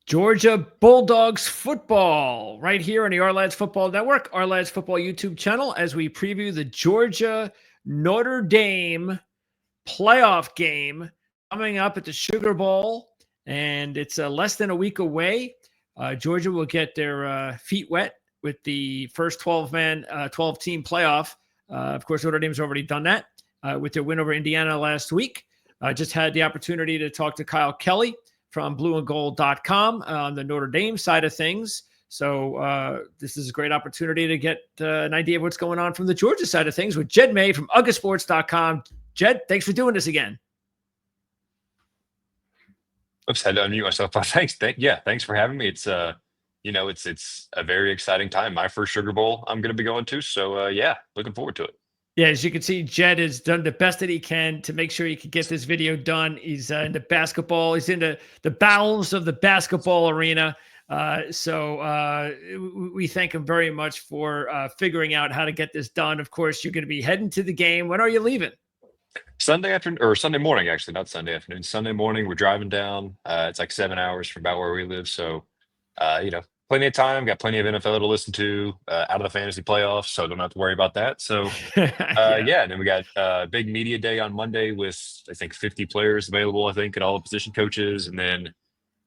Georgia Bulldogs football right here on the Our Lads Football Network, Our Lads Football YouTube channel, as we preview the Georgia Notre Dame playoff game coming up at the Sugar Bowl. And it's less than a week away. Georgia will get their feet wet with the first 12-team playoff. Of course, Notre Dame's already done that with their win over Indiana last week. Just had the opportunity to talk to Kyle Kelly from blueandgold.com on the Notre Dame side of things. So this is a great opportunity to get an idea of what's going on from the Georgia side of things with Jed May from UGAsports.com. Jed, thanks for doing this again. Oops, had to unmute myself. Thanks. Thanks for having me. It's it's a very exciting time. My first Sugar Bowl I'm going to be going to. So looking forward to it. Yeah, as you can see, Jed has done the best that he can to make sure he can get this video done. He's into basketball. He's into the bowels of the basketball arena. So we thank him very much for figuring out how to get this done. Of course, you're going to be heading to the game. When are you leaving? Sunday afternoon or Sunday morning, actually, not Sunday afternoon. Sunday morning, we're driving down. It's like 7 hours from about where we live. So, plenty of time. Got plenty of NFL to listen to out of the fantasy playoffs, so don't have to worry about that. So, and then we got a big media day on Monday with, I think, 50 players available, I think, and all the position coaches, and then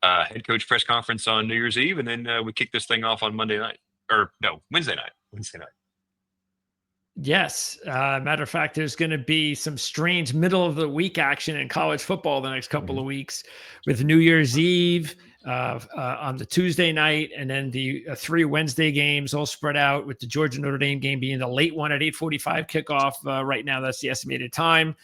head coach press conference on New Year's Eve, and then we kick this thing off on Wednesday night. Wednesday night. Yes. Matter of fact, there's going to be some strange middle of the week action in college football the next couple of weeks with New Year's Eve on the Tuesday night, and then the 3 Wednesday games all spread out, with the Georgia Notre Dame game being the late one at 8:45 kickoff. Right now, that's the estimated time,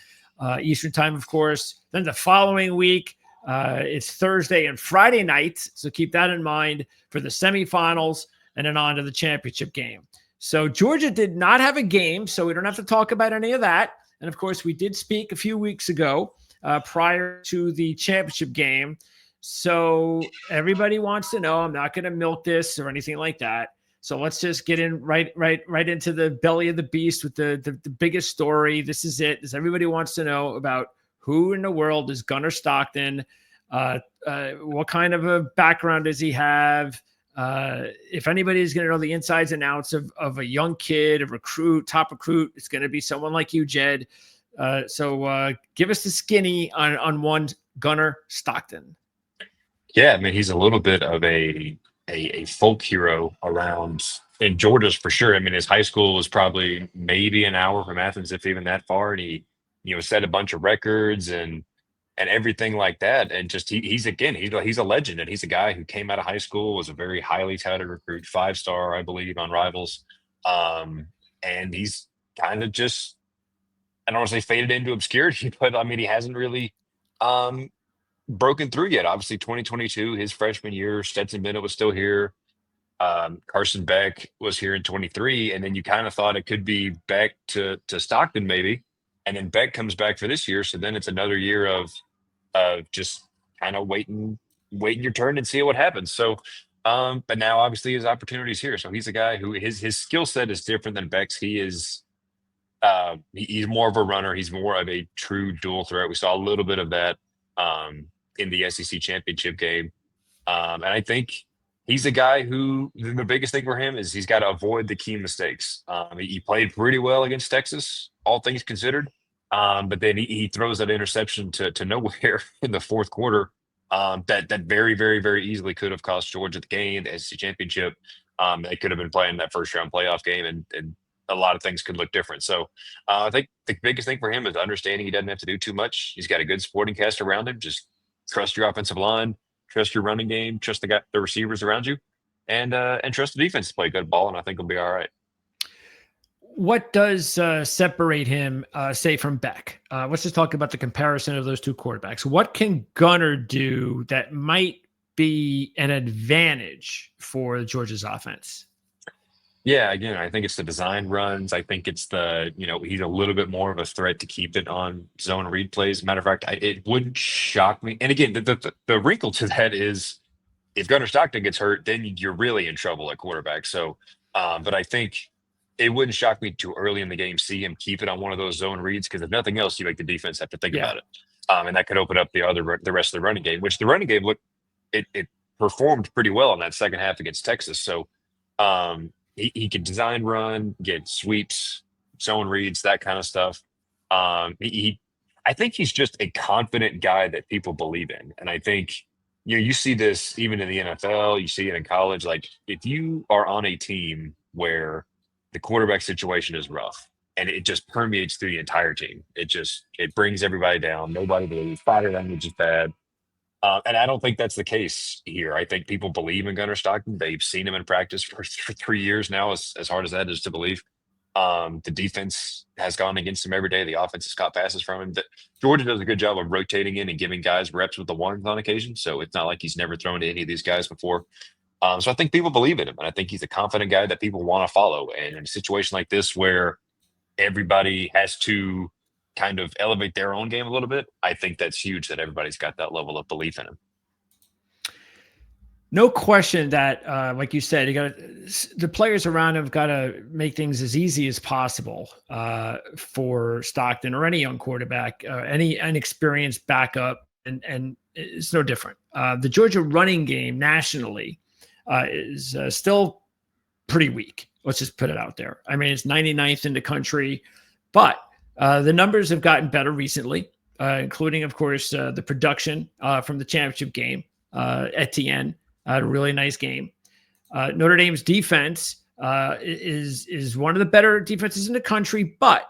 Eastern time, of course. Then the following week, it's Thursday and Friday nights. So keep that in mind for the semifinals, and then on to the championship game. So Georgia did not have a game, so we don't have to talk about any of that. And of course, we did speak a few weeks ago prior to the championship game. So everybody wants to know. I'm not going to milk this or anything like that. So let's just get in right into the belly of the beast with the biggest story. This is it. Everybody wants to know about who in the world is Gunner Stockton. What kind of a background does he have? If anybody is going to know the insides and outs of a young kid, a top recruit, it's going to be someone like you, Jed. So give us the skinny on one Gunner Stockton. Yeah, I mean, he's a little bit of a folk hero around in Georgia's for sure. I mean, his high school was probably maybe an hour from Athens, if even that far, and he set a bunch of records and everything like that. And just he's a legend, and he's a guy who came out of high school, was a very highly touted recruit, 5-star, I believe, on Rivals. And he's kind of just, I don't want to say faded into obscurity, but I mean, he hasn't really broken through yet. Obviously, 2022, his freshman year, Stetson Bennett was still here. Carson Beck was here in 23, and then you kind of thought it could be Beck to Stockton maybe. And then Beck comes back for this year, so then it's another year of just kind of waiting your turn and see what happens. So, but now obviously his opportunity's here. So he's a guy who his skill set is different than Beck's. He's more of a runner. He's more of a true dual threat. We saw a little bit of that in the SEC championship game, and I think he's a guy who the biggest thing for him is he's got to avoid the key mistakes. He played pretty well against Texas, all things considered. But then he throws that interception to nowhere in the fourth quarter that very, very, very easily could have cost Georgia the game, the SEC championship. They could have been playing that first round playoff game, and a lot of things could look different. So I think the biggest thing for him is understanding he doesn't have to do too much. He's got a good supporting cast around him. Just trust your offensive line, trust your running game, trust the receivers around you, and trust the defense to play good ball, and I think he'll be all right. What does separate him, say, from Beck? Let's just talk about the comparison of those two quarterbacks. What can Gunner do that might be an advantage for Georgia's offense? Yeah, again, I think it's the design runs. I think it's he's a little bit more of a threat to keep it on zone read plays. Matter of fact, it wouldn't shock me. And again, the wrinkle to that is if Gunner Stockton gets hurt, then you're really in trouble at quarterback. So, but I think it wouldn't shock me too early in the game see him keep it on one of those zone reads, because if nothing else, you make the defense have to think about it, and that could open up the rest of the running game. Which the running game performed pretty well in that second half against Texas. So he can design run, get sweeps, zone reads, that kind of stuff. I think he's just a confident guy that people believe in. And I think, you see this even in the NFL, you see it in college. Like, if you are on a team where the quarterback situation is rough and it just permeates through the entire team, it brings everybody down. Nobody believes body language is bad. And I don't think that's the case here. I think people believe in Gunner Stockton. They've seen him in practice for 3 years now, as hard as that is to believe. The defense has gone against him every day. The offense has caught passes from him. Georgia does a good job of rotating in and giving guys reps with the ones on occasion. So it's not like he's never thrown to any of these guys before. So I think people believe in him. And I think he's a confident guy that people want to follow. And in a situation like this where everybody has to kind of elevate their own game a little bit, I think that's huge that everybody's got that level of belief in him. No question that, like you said, the players around him got to make things as easy as possible for Stockton or any young quarterback, any inexperienced backup, and it's no different. The Georgia running game nationally is still pretty weak. Let's just put it out there. I mean, it's 99th in the country, but the numbers have gotten better recently, including, of course, the production from the championship game. Etienne had a really nice game. Notre Dame's defense is one of the better defenses in the country, but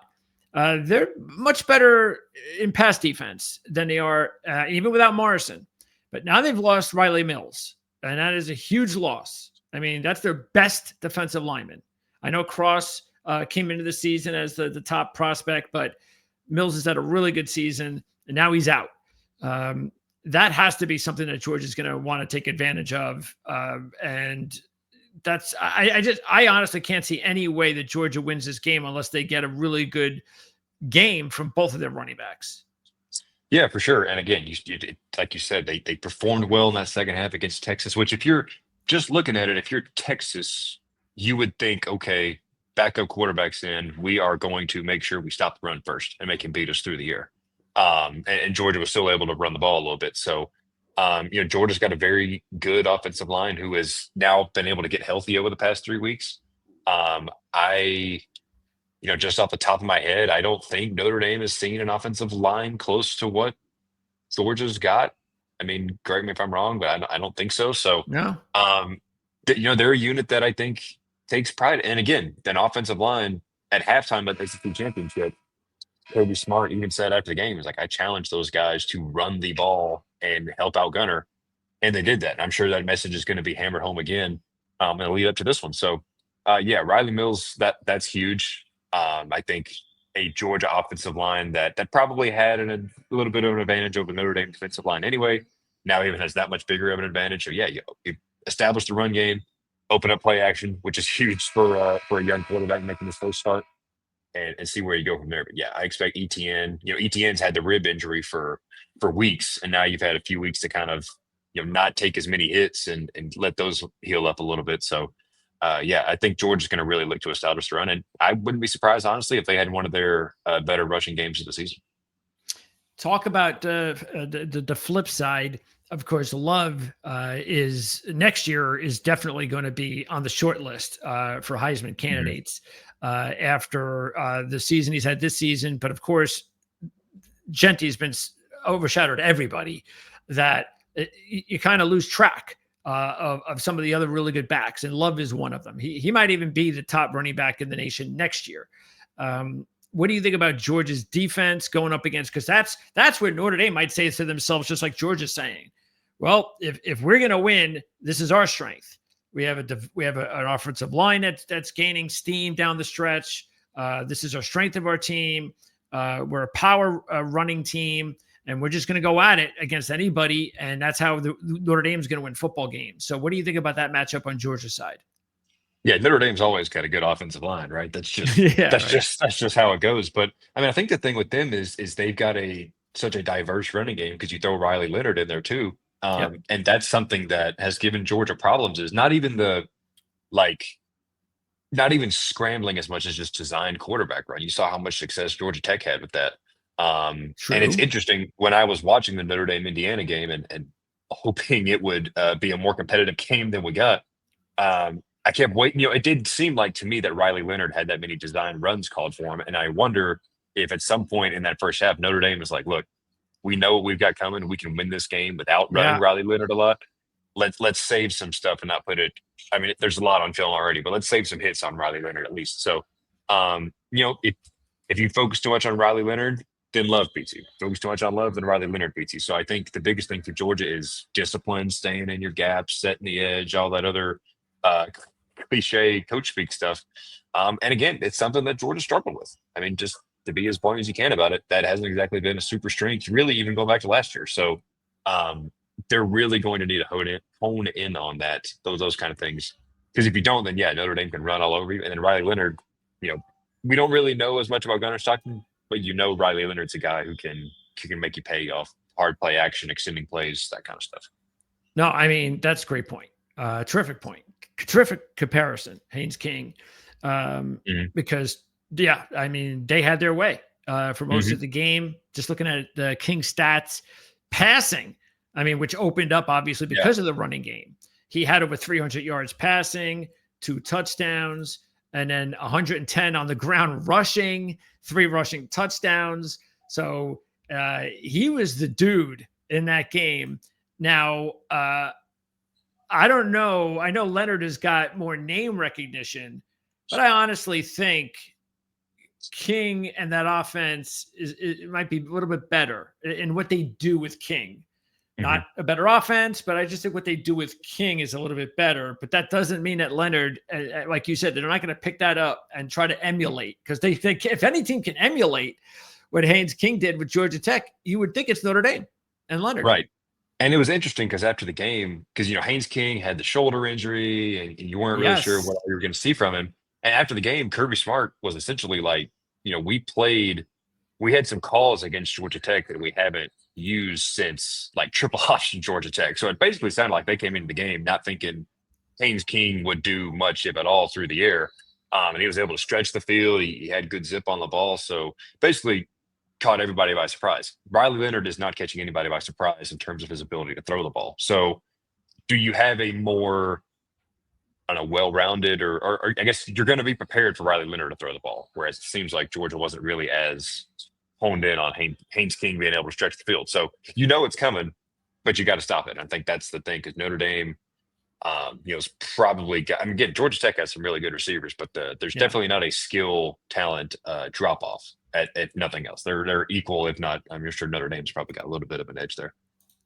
they're much better in pass defense than they are even without Morrison. But now they've lost Riley Mills, and that is a huge loss. I mean, that's their best defensive lineman. I know Cross came into the season as the top prospect, but Mills has had a really good season, and now he's out. That has to be something that Georgia is going to want to take advantage of. And that's, I honestly can't see any way that Georgia wins this game unless they get a really good game from both of their running backs. Yeah, for sure. And again, like you said, they performed well in that second half against Texas, which, if you're just looking at it, if you're Texas, you would think, okay, backup quarterbacks in, we are going to make sure we stop the run first and make him beat us through the air. And Georgia was still able to run the ball a little bit. So, Georgia's got a very good offensive line who has now been able to get healthy over the past 3 weeks. Just off the top of my head, I don't think Notre Dame has seen an offensive line close to what Georgia's got. I mean, correct me if I'm wrong, but I don't think so. So, no. They're a unit that I think takes pride. And again, an offensive line at halftime at the SEC championship, Kirby Smart even said after the game, he's like, I challenge those guys to run the ball and help out Gunner. And they did that. And I'm sure that message is going to be hammered home again in the lead up to this one. So, Riley Mills, that's huge. I think a Georgia offensive line that probably had a little bit of an advantage over Notre Dame defensive line anyway, now even has that much bigger of an advantage. So, you establish the run game, open up play action, which is huge for a young quarterback making his first start. And see where you go from there. But I expect Etienne. Etienne's had the rib injury for weeks, and now you've had a few weeks to kind of not take as many hits and let those heal up a little bit. So, I think Georgia's going to really look to establish the run, and I wouldn't be surprised, honestly, if they had one of their better rushing games of the season. Talk about the flip side. Of course, Love is next year is definitely going to be on the short list for Heisman candidates. After the season he's had this season. But of course, Gentry's been overshadowed everybody that you kind of lose track of some of the other really good backs. And Love is one of them. He might even be the top running back in the nation next year. What do you think about Georgia's defense going up against? Because that's where Notre Dame might say to themselves, just like Georgia's saying, well, if we're going to win, this is our strength. We have an offensive line that's gaining steam down the stretch. This is our strength of our team. We're a power running team, and we're just going to go at it against anybody. And that's how Notre Dame is going to win football games. So, what do you think about that matchup on Georgia's side? Yeah, Notre Dame's always got a good offensive line, right? That's just that's just how it goes. But I mean, I think the thing with them is they've got such a diverse running game because you throw Riley Leonard in there too. And that's something that has given Georgia problems, is not even scrambling as much as just designed quarterback run. You saw how much success Georgia Tech had with that. And it's interesting when I was watching the Notre Dame Indiana game and hoping it would be a more competitive game than we got. I kept waiting. It did seem like to me that Riley Leonard had that many design runs called for him, and I wonder if at some point in that first half, Notre Dame was like, "Look, we know what we've got coming. We can win this game without running Yeah. Riley Leonard a lot. Let's save some stuff and not put it. I mean, there's a lot on film already, but let's save some hits on Riley Leonard at least." So, if you focus too much on Riley Leonard, then Love beats you. Focus too much on Love, then Riley Leonard beats you. So I think the biggest thing for Georgia is discipline, staying in your gaps, setting the edge, all that other uh, cliche coach speak stuff. And again, it's something that Georgia struggled with. I mean, just to be as blunt as you can about it, that hasn't exactly been a super strength, really, even going back to last year. So they're really going to need to hone in on those kind of things. Because if you don't, then yeah, Notre Dame can run all over you. And then Riley Leonard, we don't really know as much about Gunner Stockton, but Riley Leonard's a guy who can make you pay off hard play action, extending plays, that kind of stuff. No, I mean, that's a great point. Terrific point. Terrific comparison, Haynes King. Because, yeah, I mean, they had their way for most of the game. Just looking at the King stats, passing, I mean, which opened up obviously because of the running game. He had over 300 yards passing, 2 touchdowns, and then 110 on the ground rushing, 3 rushing touchdowns. So he was the dude in that game. Now, I don't know. I know Leonard has got more name recognition, but I honestly think King and that offense it might be a little bit better in what they do with King. Not a better offense, but I just think what they do with King is a little bit better. But that doesn't mean that Leonard, like you said, they're not going to pick that up and try to emulate, because they think if any team can emulate what Haynes King did with Georgia Tech, you would think it's Notre Dame and Leonard. Right. And it was interesting because after the game, because Haynes King had the shoulder injury and you weren't really sure what you were going to see from him. And after the game, Kirby Smart was essentially like, we had some calls against Georgia Tech that we haven't used since like triple option Georgia Tech. So it basically sounded like they came into the game not thinking Haynes King would do much, if at all, through the air. And he was able to stretch the field. He had good zip on the ball. So basically caught everybody by surprise. Riley Leonard is not catching anybody by surprise in terms of his ability to throw the ball. So do you have a more, well-rounded or I guess you're going to be prepared for Riley Leonard to throw the ball, whereas it seems like Georgia wasn't really as honed in on Haynes King being able to stretch the field. So it's coming, but you got to stop it. I think that's the thing, because Notre Dame, is probably again, Georgia Tech has some really good receivers, but there's definitely not a skill talent drop off at nothing else. They're equal, if not. I'm sure Notre Dame's probably got a little bit of an edge there.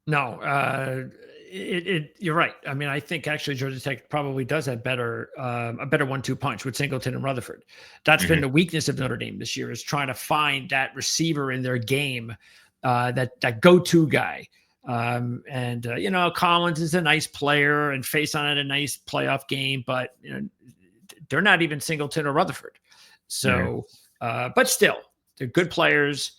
No, you're right. I mean, I think actually Georgia Tech probably does have a better 1-2 punch with Singleton and Rutherford. That's been the weakness of Notre Dame this year, is trying to find that receiver in their game, that go-to guy. Collins is a nice player and Faison had a nice playoff game, but they're not even Singleton or Rutherford. So, but still, they're good players.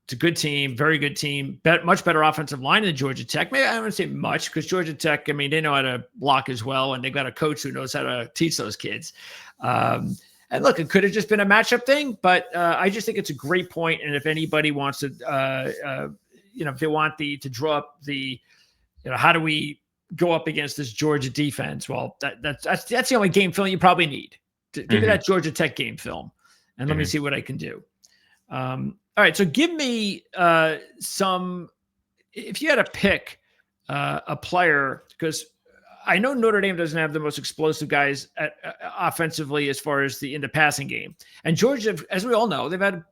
It's a good team, very good team, much better offensive line than Georgia Tech. Maybe I don't want to say much, because Georgia Tech, I mean, they know how to block as well, and they've got a coach who knows how to teach those kids. And look, it could have just been a matchup thing, but I just think it's a great point. And if anybody wants to, if they want to draw up the, how do we go up against this Georgia defense? Well, that's the only game film you probably need. Give me that Georgia Tech game film, and let me see what I can do. All right, so give me some. If you had to pick a player, because I know Notre Dame doesn't have the most explosive guys offensively as far as in the passing game, and Georgia, as we all know, they've had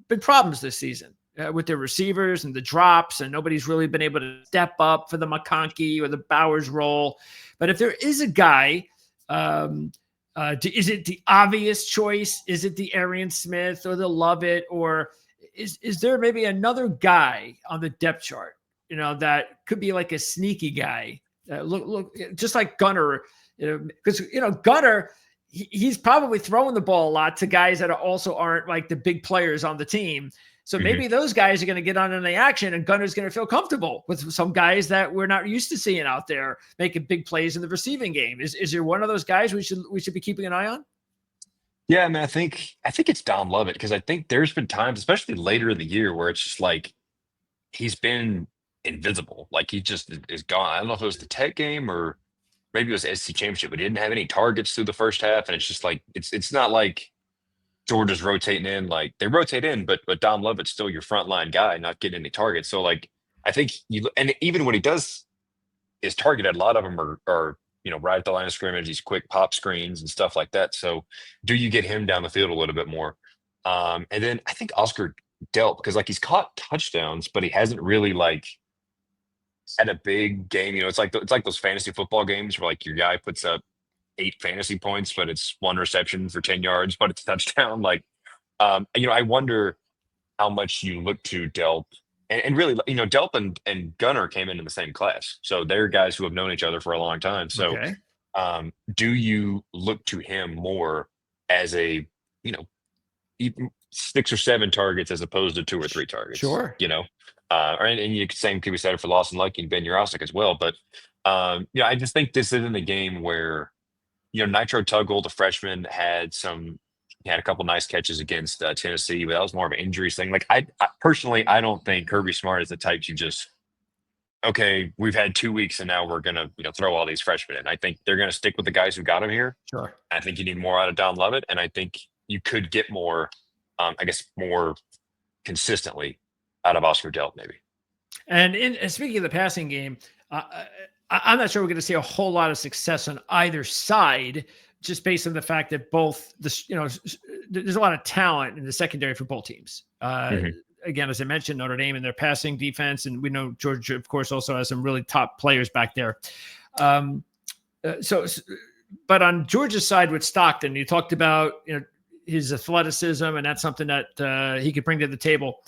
big problems this season with their receivers and the drops, and nobody's really been able to step up for the McConkey or the Bowers role. But if there is a guy, is it the obvious choice? Is it the Arian Smith or the Lovett, or is there maybe another guy on the depth chart, that could be like a sneaky guy? Look, just like Gunner, because Gunner, he's probably throwing the ball a lot to guys that also aren't like the big players on the team. So maybe those guys are going to get on in the action, and Gunner's going to feel comfortable with some guys that we're not used to seeing out there making big plays in the receiving game. Is there one of those guys we should be keeping an eye on? Yeah, I mean, I think it's Dom Lovett, because I think there's been times, especially later in the year, where it's just like he's been invisible. Like he just is gone. I don't know if it was the Tech game or maybe it was SC championship, but he didn't have any targets through the first half. And it's just like it's not like Georgia's rotating in. Like they rotate in, but Dom Lovett's still your frontline guy, not getting any targets. So like I think and even when he does is targeted, a lot of them are right at the line of scrimmage, these quick pop screens and stuff like that. So do you get him down the field a little bit more? And then I think Oscar Delp, because like he's caught touchdowns, but he hasn't really like had a big game. It's like those fantasy football games where like your guy puts up 8 fantasy points, but it's one reception for 10 yards, but it's a touchdown. Like, I wonder how much you look to Delp. And really, Delp and Gunner came into the same class. So they're guys who have known each other for a long time. So Okay. do you look to him more as a, even 6 or 7 targets as opposed to 2 or 3 targets, Sure. and same could be said for Lawson Lucky and Ben Urosic as well. But, I just think this isn't a game where, Nitro Tuggle, the freshman, had a couple nice catches against Tennessee, but that was more of an injuries thing. Like I personally, I don't think Kirby Smart is the type you just, okay, we've had 2 weeks and now we're gonna, throw all these freshmen in. I think they're gonna stick with the guys who got him here. Sure. I think you need more out of Don Lovett, and I think you could get more, I guess, more consistently out of Oscar Delp, maybe. And speaking of the passing game, I'm not sure we're going to see a whole lot of success on either side, just based on the fact that there's a lot of talent in the secondary for both teams. Mhm. Again, as I mentioned, Notre Dame and their passing defense, and we know Georgia, of course, also has some really top players back there. But on Georgia's side with Stockton, you talked about his athleticism, and that's something that he could bring to the table.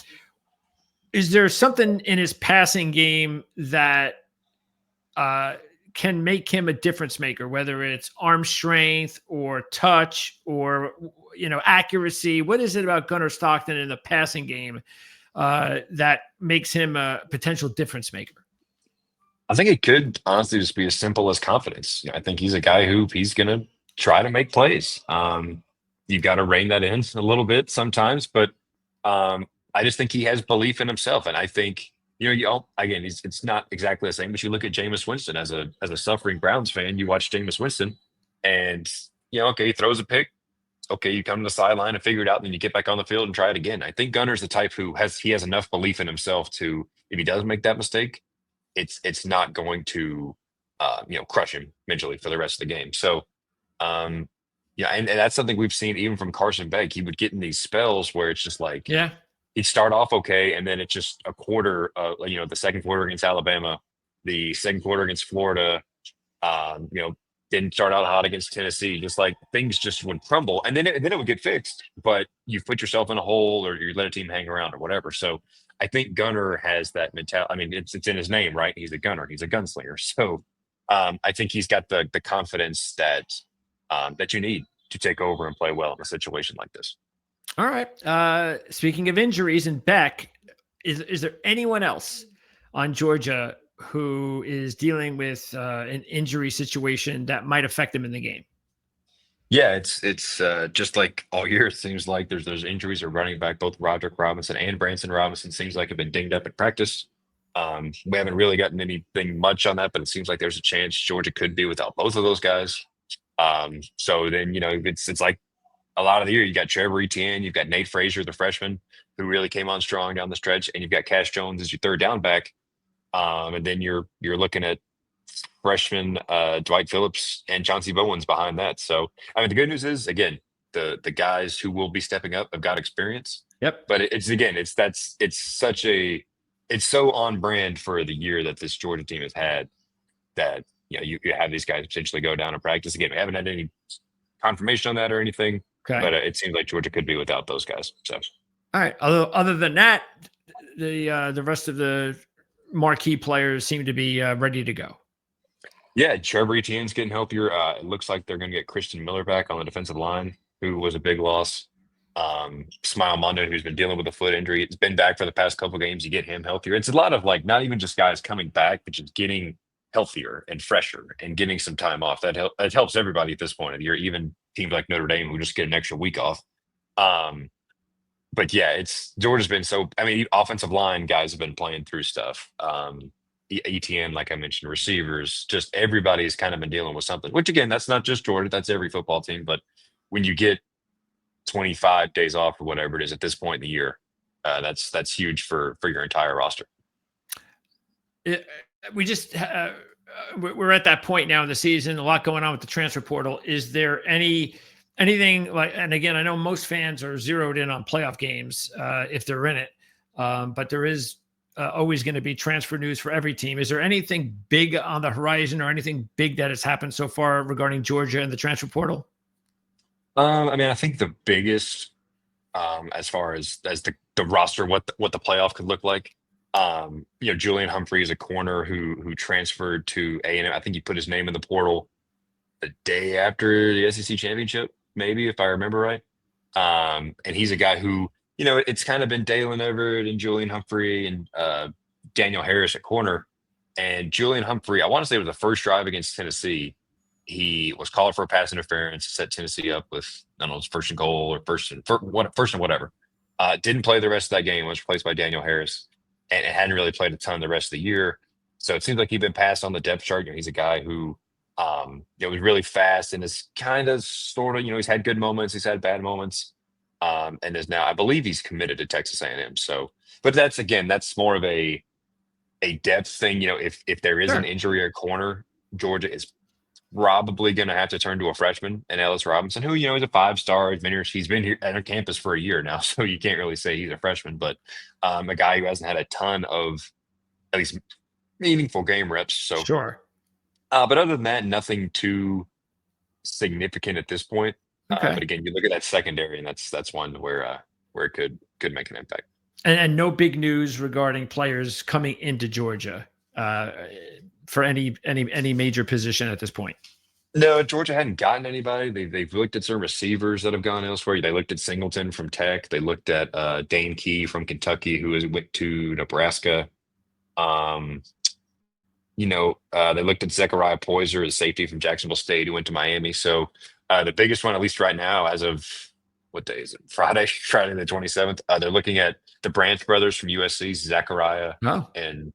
Is there something in his passing game that can make him a difference maker, whether it's arm strength or touch or accuracy? What is it about Gunner Stockton in the passing game that makes him a potential difference maker? I think it could honestly just be as simple as confidence. I think he's a guy who he's going to try to make plays. You've got to rein that in a little bit sometimes, but I just think he has belief in himself, and I think again, it's not exactly the same. But you look at Jameis Winston as a suffering Browns fan. You watch Jameis Winston, and okay, he throws a pick. Okay, you come to the sideline and figure it out, and then you get back on the field and try it again. I think Gunner's the type who has enough belief in himself to, if he does make that mistake, it's not going to crush him mentally for the rest of the game. So and that's something we've seen even from Carson Beck. He would get in these spells where it's just like Yeah. he'd start off okay, and then it's just a quarter, the second quarter against Alabama, the second quarter against Florida, didn't start out hot against Tennessee. Just like things just would crumble, and then it would get fixed. But you put yourself in a hole, or you let a team hang around, or whatever. So I think Gunner has that mentality. I mean, it's in his name, right? He's a gunner. He's a gunslinger. So I think he's got the confidence that you need to take over and play well in a situation like this. All right. Speaking of injuries and Beck, is there anyone else on Georgia who is dealing with an injury situation that might affect them in the game? Yeah, it's just like all year. It seems like there's injuries are running back. Both Roderick Robinson and Branson Robinson seems like have been dinged up in practice. We haven't really gotten anything much on that, but it seems like there's a chance Georgia could be without both of those guys. So then it's like a lot of the year you got Trevor Etienne, you've got Nate Frazier, the freshman, who really came on strong down the stretch, and you've got Cash Jones as your third down back. And then you're looking at freshman Dwight Phillips and Chauncey Bowens behind that. So I mean, the good news is again the guys who will be stepping up have got experience. Yep. But it's so on brand for the year that this Georgia team has had that you have these guys potentially go down and practice again. We haven't had any confirmation on that or anything, but it seems like Georgia could be without those guys. So all right. Other than that, the rest of the marquee players seem to be ready to go. Yeah, Trevor Etienne's getting healthier. It looks like they're going to get Christian Miller back on the defensive line, who was a big loss. Smile Mondo, who's been dealing with a foot injury, it's been back for the past couple games. You get him healthier. It's a lot of like not even just guys coming back, but just getting healthier and fresher and getting some time off. That helps everybody at this point of the year, even teams like Notre Dame who just get an extra week off. but yeah, it's Georgia's been so. I mean, offensive line guys have been playing through stuff. ETN, like I mentioned, receivers, just everybody's kind of been dealing with something. Which again, that's not just Georgia; that's every football team. But when you get 25 days off or whatever it is at this point in the year, that's huge for your entire roster. It, we just we're at that point now in the season. A lot going on with the transfer portal. Is there anything like? And again, I know most fans are zeroed in on playoff games if they're in it, but there is always going to be transfer news for every team. Is there anything big on the horizon or anything big that has happened so far regarding Georgia and the transfer portal? I mean, I think the biggest, as far as the roster, what the playoff could look like. Julian Humphrey is a corner who transferred to A&M. I think he put his name in the portal the day after the SEC championship, maybe if I remember right. And he's a guy who, it's kind of been Dalen Everett and Julian Humphrey and Daniel Harris at corner. And Julian Humphrey, I want to say it was the first drive against Tennessee. He was called for a pass interference, set Tennessee up with, I don't know, first and goal or first and whatever. Didn't play the rest of that game, was replaced by Daniel Harris, and hadn't really played a ton the rest of the year. So it seems like he'd been passed on the depth chart. He's a guy who was really fast and is kind of sort of, he's had good moments, he's had bad moments, and is now, I believe he's committed to Texas A&M. So, but that's more of a depth thing. If there is an injury at corner, Georgia is probably going to have to turn to a freshman and Ellis Robinson, who, is a 5-star. He's been here at our campus for a year now, so you can't really say he's a freshman, but a guy who hasn't had a ton of at least meaningful game reps. So Sure. But other than that, nothing too significant at this point. Okay. But again, you look at that secondary, and that's one where it could make an impact. And no big news regarding players coming into Georgia for any major position at this point. No, Georgia hadn't gotten anybody. They've looked at some receivers that have gone elsewhere. They looked at Singleton from Tech. They looked at Dane Key from Kentucky, who went to Nebraska. They looked at Zechariah Poyser as safety from Jacksonville State, who went to Miami. So the biggest one, at least right now, as of what day is it? Friday the 27th. They're looking at the Branch brothers from USC, Zechariah and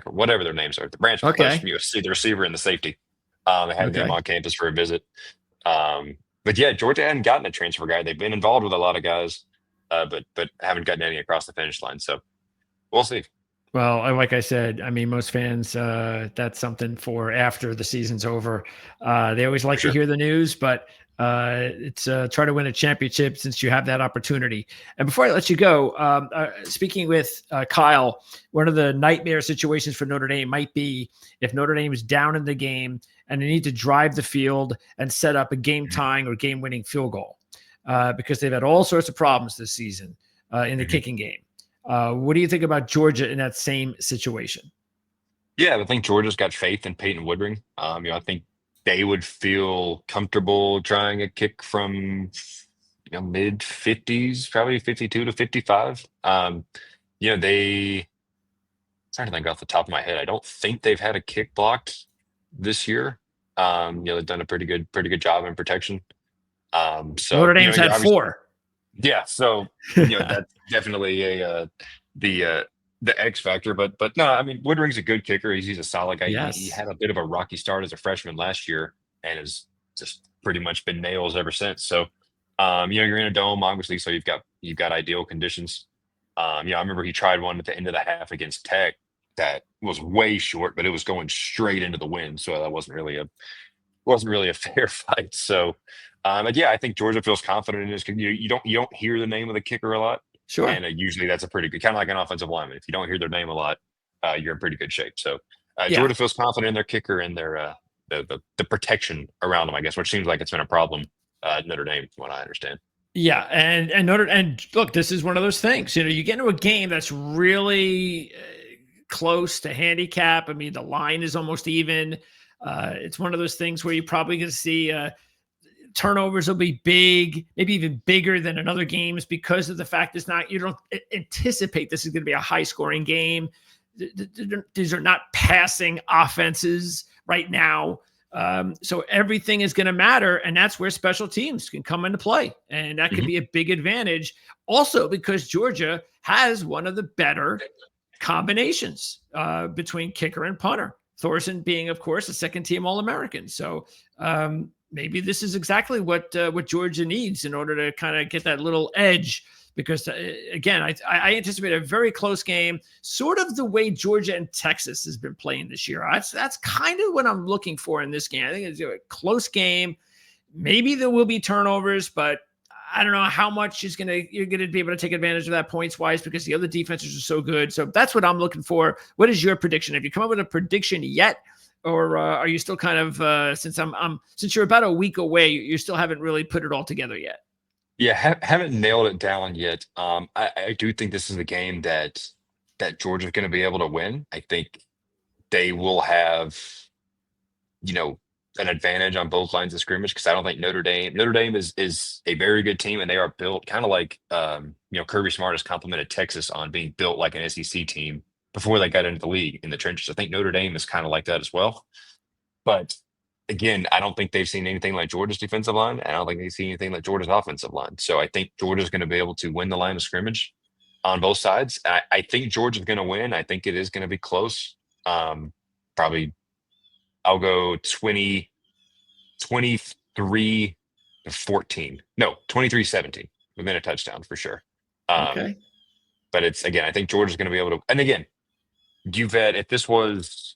whatever their names are. The Branch brothers from USC, the receiver and the safety. They had them on campus for a visit. But yeah, Georgia hadn't gotten a transfer guy. They've been involved with a lot of guys, but haven't gotten any across the finish line. So we'll see. Well, like I said, I mean, most fans, that's something for after the season's over. They always like to hear the news, but it's try to win a championship since you have that opportunity. And before I let you go, speaking with Kyle, one of the nightmare situations for Notre Dame might be if Notre Dame is down in the game and they need to drive the field and set up a game-tying or game-winning field goal because they've had all sorts of problems this season in the kicking game. What do you think about Georgia in that same situation? Yeah, I think Georgia's got faith in Peyton Woodring. I think they would feel comfortable trying a kick from mid 50s, probably 52 to 55. Trying to think off the top of my head. I don't think they've had a kick blocked this year. They've done a pretty good job in protection. So Notre Dame's had 4. Yeah, so that's definitely the X factor, but no, I mean Woodring's a good kicker. He's a solid guy. Yes. He had a bit of a rocky start as a freshman last year, and has just pretty much been nails ever since. So, you're in a dome, obviously, so you've got ideal conditions. I remember he tried one at the end of the half against Tech that was way short, but it was going straight into the wind, so that wasn't really a fair fight. So. But yeah, I think Georgia feels confident in his. You don't hear the name of the kicker a lot, sure, and usually that's a pretty good, kind of like an offensive lineman. If you don't hear their name a lot, you're in pretty good shape. So Georgia feels confident in their kicker and their the protection around them, I guess, which seems like it's been a problem at Notre Dame, from what I understand. Yeah, and look, this is one of those things. You get into a game that's really close to handicap. I mean, the line is almost even. It's one of those things where you're probably going to see. Turnovers will be big, maybe even bigger than in other games because of the fact you don't anticipate this is going to be a high scoring game. These are not passing offenses right now. So everything is going to matter. And that's where special teams can come into play. And that could be a big advantage also because Georgia has one of the better combinations between kicker and punter. Thorson being, of course, a second-team All-American. So maybe this is exactly what Georgia needs in order to kind of get that little edge. Because again, I anticipate a very close game, sort of the way Georgia and Texas has been playing this year. That's kind of what I'm looking for in this game. I think it's a close game. Maybe there will be turnovers, but I don't know how much you're gonna be able to take advantage of that points wise because the other defenses are so good. So that's what I'm looking for. What is your prediction? Have you come up with a prediction yet, or are you still kind of since you're about a week away, you still haven't really put it all together yet? Yeah, haven't nailed it down yet. I do think this is a game that Georgia's going to be able to win. I think they will have, an advantage on both lines of scrimmage because I don't think Notre Dame is a very good team and they are built kind of like Kirby Smart has complimented Texas on being built like an SEC team before they got into the league in the trenches. I think Notre Dame is kind of like that as well. But again, I don't think they've seen anything like Georgia's defensive line. And I don't think they've seen anything like Georgia's offensive line. So I think Georgia's going to be able to win the line of scrimmage on both sides. I think Georgia's going to win. I think it is going to be close. Probably I'll go 23-14. No, 23-17 within a touchdown for sure. Okay. But I think Georgia's going to be able to. And again, UVet, if this was,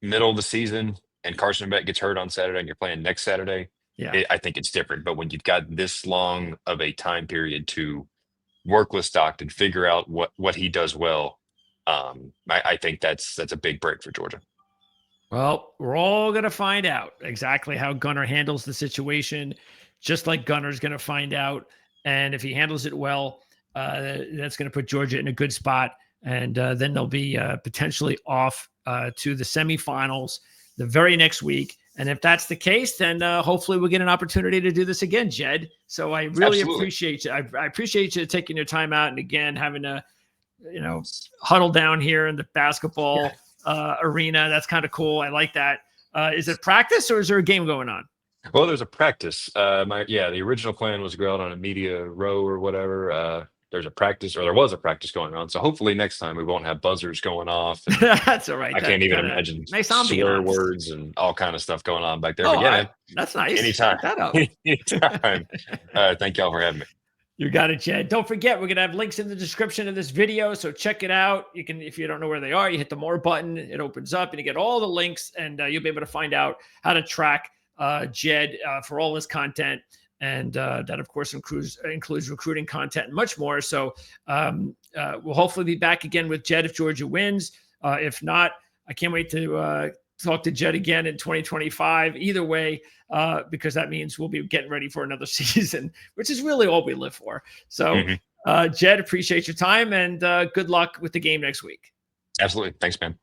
middle of the season, and Carson Beck gets hurt on Saturday and you're playing next Saturday, I think it's different. But when you've got this long of a time period to work with Stockton, figure out what he does well, I think that's a big break for Georgia. Well, we're all going to find out exactly how Gunner handles the situation, just like Gunner's going to find out. And if he handles it well, that's going to put Georgia in a good spot. And then they'll be potentially off to the semifinals the very next week. And if that's the case, then hopefully we'll get an opportunity to do this again, Jed. So I really appreciate you. I appreciate you taking your time out and again, having to, huddle down here in the basketball arena. That's kind of cool. I like that. Is it practice or is there a game going on? Well, there's a practice. The original plan was to go out on a media row or whatever. There was a practice going on. So hopefully next time we won't have buzzers going off. That's all right. I can't even imagine swear words and all kind of stuff going on back there. But that's nice. Anytime. Anytime. Thank y'all for having me. You got it, Jed. Don't forget, we're going to have links in the description of this video. So check it out. You can, if you don't know where they are, you hit the more button. It opens up and you get all the links and you'll be able to find out how to track Jed for all his content. And that, of course, includes recruiting content and much more. So we'll hopefully be back again with Jed if Georgia wins. If not, I can't wait to talk to Jed again in 2025. Either way, because that means we'll be getting ready for another season, which is really all we live for. So, Jed, appreciate your time and good luck with the game next week. Absolutely. Thanks, man.